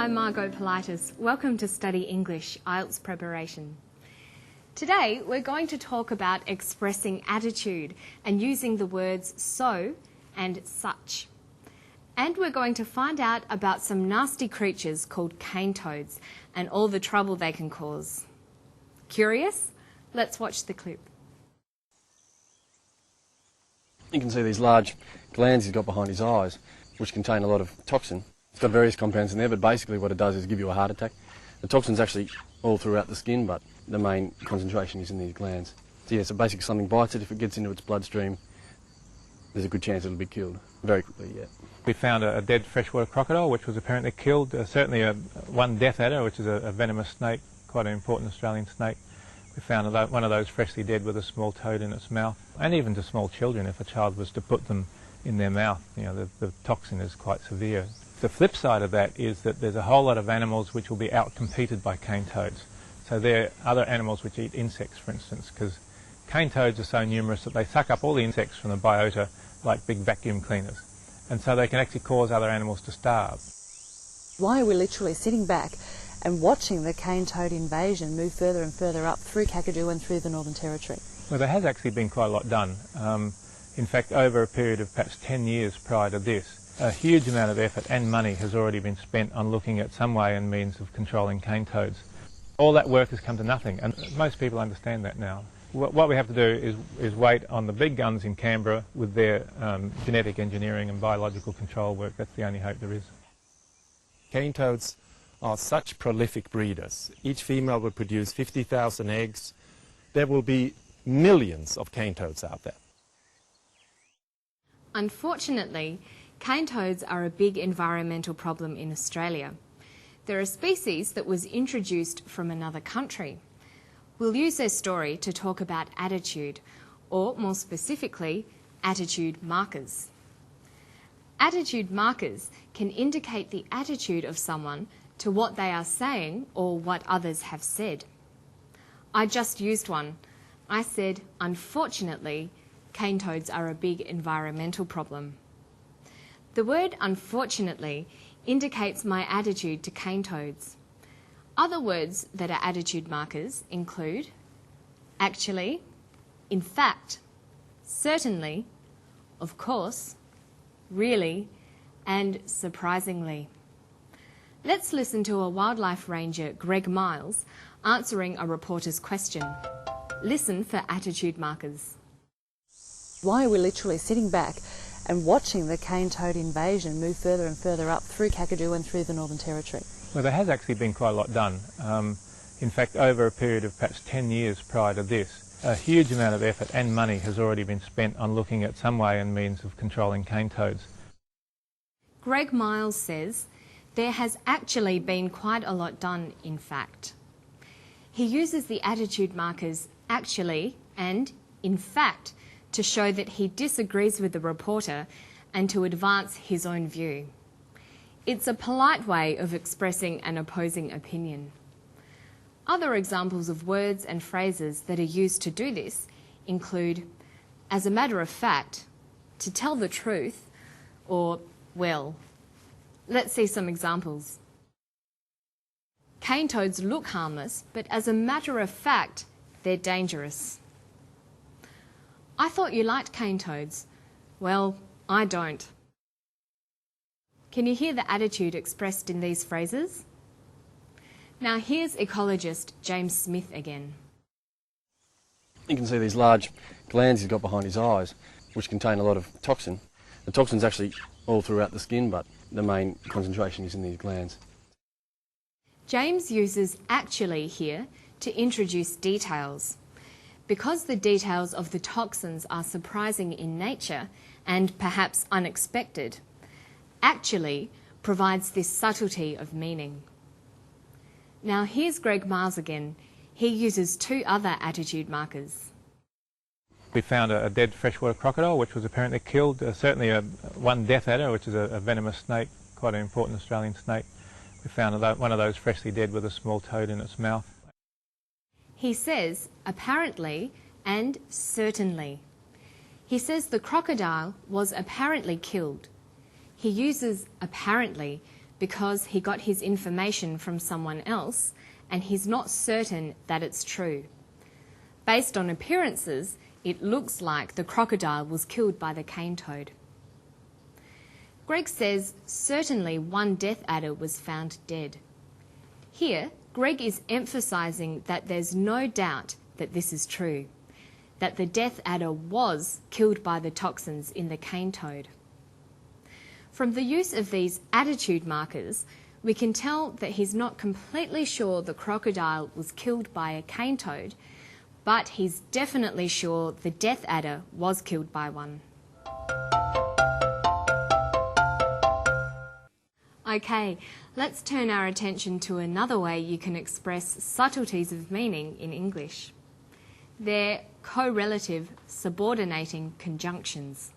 I'm Margot Politis. Welcome to Study English, IELTS Preparation. Today we're going to talk about expressing attitude and using the words so and such. And we're going to find out about some nasty creatures called cane toads and all the trouble they can cause. Curious? Let's watch the clip. You can see these large glands he's got behind his eyes, which contain a lot of toxin. It's got various compounds in there, but basically what it does is give you a heart attack. The toxin's actually all throughout the skin, but the main concentration is in these glands. So basically something bites it, if it gets into its bloodstream, there's a good chance it'll be killed very quickly, yeah. We found a dead freshwater crocodile, which was apparently killed. Certainly one death adder, which is a venomous snake, quite an important Australian snake. We found one of those freshly dead with a small toad in its mouth. And even to small children, if a child was to put them in their mouth, the toxin is quite severe. The flip side of that is that there's a whole lot of animals which will be outcompeted by cane toads. So there are other animals which eat insects, for instance, because cane toads are so numerous that they suck up all the insects from the biota like big vacuum cleaners. And so they can actually cause other animals to starve. Why are we literally sitting back and watching the cane toad invasion move further and further up through Kakadu and through the Northern Territory? Well, there has actually been quite a lot done. In fact, over a period of perhaps 10 years prior to this, a huge amount of effort and money has already been spent on looking at some way and means of controlling cane toads. All that work has come to nothing, and most people understand that now. What we have to do is wait on the big guns in Canberra with their genetic engineering and biological control work. That's the only hope there is. Cane toads are such prolific breeders. Each female will produce 50,000 eggs. There will be millions of cane toads out there. Unfortunately, cane toads are a big environmental problem in Australia. They're a species that was introduced from another country. We'll use their story to talk about attitude, or more specifically, attitude markers. Attitude markers can indicate the attitude of someone to what they are saying or what others have said. I just used one. I said, unfortunately, cane toads are a big environmental problem. The word unfortunately indicates my attitude to cane toads. Other words that are attitude markers include actually, in fact, certainly, of course, really, and surprisingly. Let's listen to a wildlife ranger, Greg Miles, answering a reporter's question. Listen for attitude markers. Why are we literally sitting back and watching the cane toad invasion move further and further up through Kakadu and through the Northern Territory? Well, there has actually been quite a lot done. In fact, over a period of perhaps 10 years prior to this, a huge amount of effort and money has already been spent on looking at some way and means of controlling cane toads. Greg Miles says there has actually been quite a lot done, in fact. He uses the attitude markers actually and in fact to show that he disagrees with the reporter and to advance his own view. It's a polite way of expressing an opposing opinion. Other examples of words and phrases that are used to do this include, as a matter of fact, to tell the truth, or, well. Let's see some examples. Cane toads look harmless, but as a matter of fact, they're dangerous. I thought you liked cane toads. Well, I don't. Can you hear the attitude expressed in these phrases? Now here's ecologist James Smith again. You can see these large glands he's got behind his eyes, which contain a lot of toxin. The toxin's actually all throughout the skin, but the main concentration is in these glands. James uses actually here to introduce details. Because the details of the toxins are surprising in nature and perhaps unexpected, actually provides this subtlety of meaning. Now here's Greg Miles again. He uses two other attitude markers. We found a dead freshwater crocodile, which was apparently killed. Certainly one death adder, which is a venomous snake, quite an important Australian snake. We found one of those freshly dead with a small toad in its mouth. He says apparently and certainly. He says the crocodile was apparently killed. He uses apparently because he got his information from someone else and he's not certain that it's true. Based on appearances, it looks like the crocodile was killed by the cane toad. Greg says certainly one death adder was found dead. Here, Greg is emphasising that there's no doubt that this is true, that the death adder was killed by the toxins in the cane toad. From the use of these attitude markers, we can tell that he's not completely sure the crocodile was killed by a cane toad, but he's definitely sure the death adder was killed by one. Okay, let's turn our attention to another way you can express subtleties of meaning in English. They're correlative subordinating conjunctions.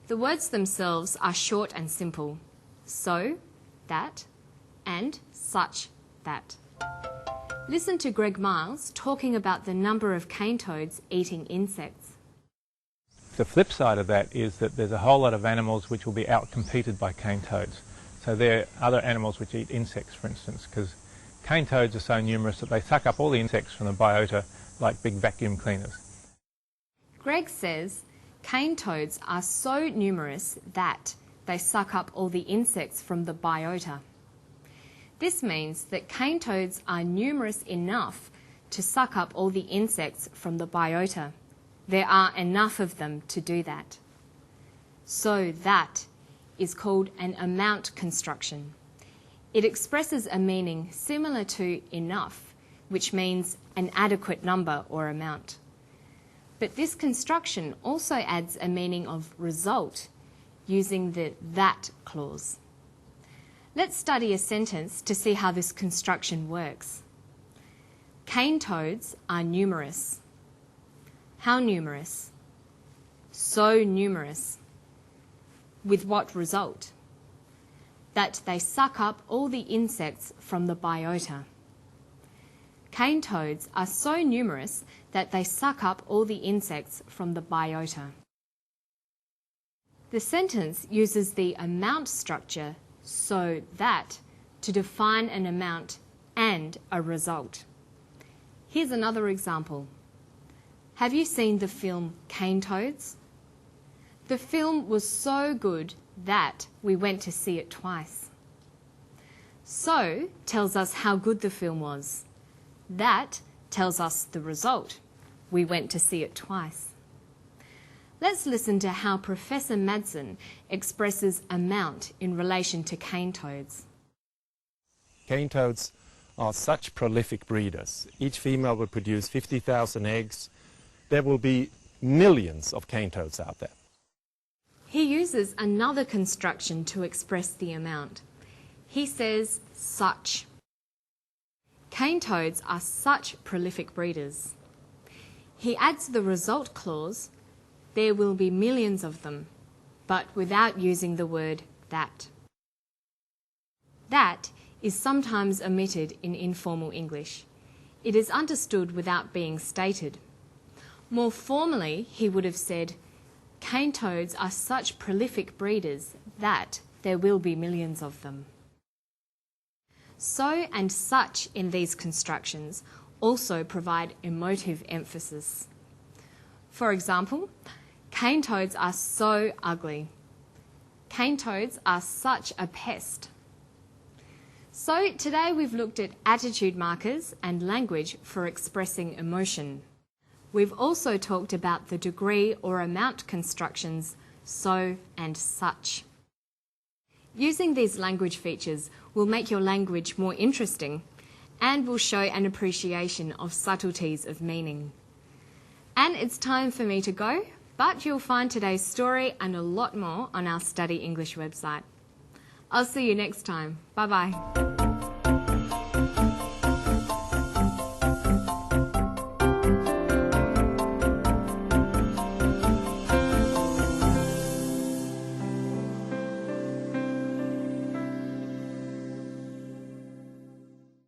The words themselves are short and simple. So, that, and such, that. Listen to Greg Miles talking about the number of cane toads eating insects. The flip side of that is that there's a whole lot of animals which will be outcompeted by cane toads. So there are other animals which eat insects, for instance, because cane toads are so numerous that they suck up all the insects from the biota like big vacuum cleaners. Greg says cane toads are so numerous that they suck up all the insects from the biota. This means that cane toads are numerous enough to suck up all the insects from the biota. There are enough of them to do that. So that is called an amount construction. It expresses a meaning similar to enough, which means an adequate number or amount. But this construction also adds a meaning of result using the that clause. Let's study a sentence to see how this construction works. Cane toads are numerous. How numerous? So numerous. With what result? That they suck up all the insects from the biota. Cane toads are so numerous that they suck up all the insects from the biota. The sentence uses the amount structure so that to define an amount and a result. Here's another example. Have you seen the film Cane Toads? The film was so good that we went to see it twice. So tells us how good the film was. That tells us the result. We went to see it twice. Let's listen to how Professor Madsen expresses amount in relation to cane toads. Cane toads are such prolific breeders. Each female will produce 50,000 eggs. There will be millions of cane toads out there. He uses another construction to express the amount. He says such. Cane toads are such prolific breeders. He adds the result clause, there will be millions of them, but without using the word that. That is sometimes omitted in informal English. It is understood without being stated. More formally, he would have said, cane toads are such prolific breeders that there will be millions of them. So and such in these constructions also provide emotive emphasis. For example, cane toads are so ugly. Cane toads are such a pest. So today we've looked at attitude markers and language for expressing emotion. We've also talked about the degree or amount constructions so and such. Using these language features will make your language more interesting and will show an appreciation of subtleties of meaning. And it's time for me to go, but you'll find today's story and a lot more on our Study English website. I'll see you next time. Bye-bye.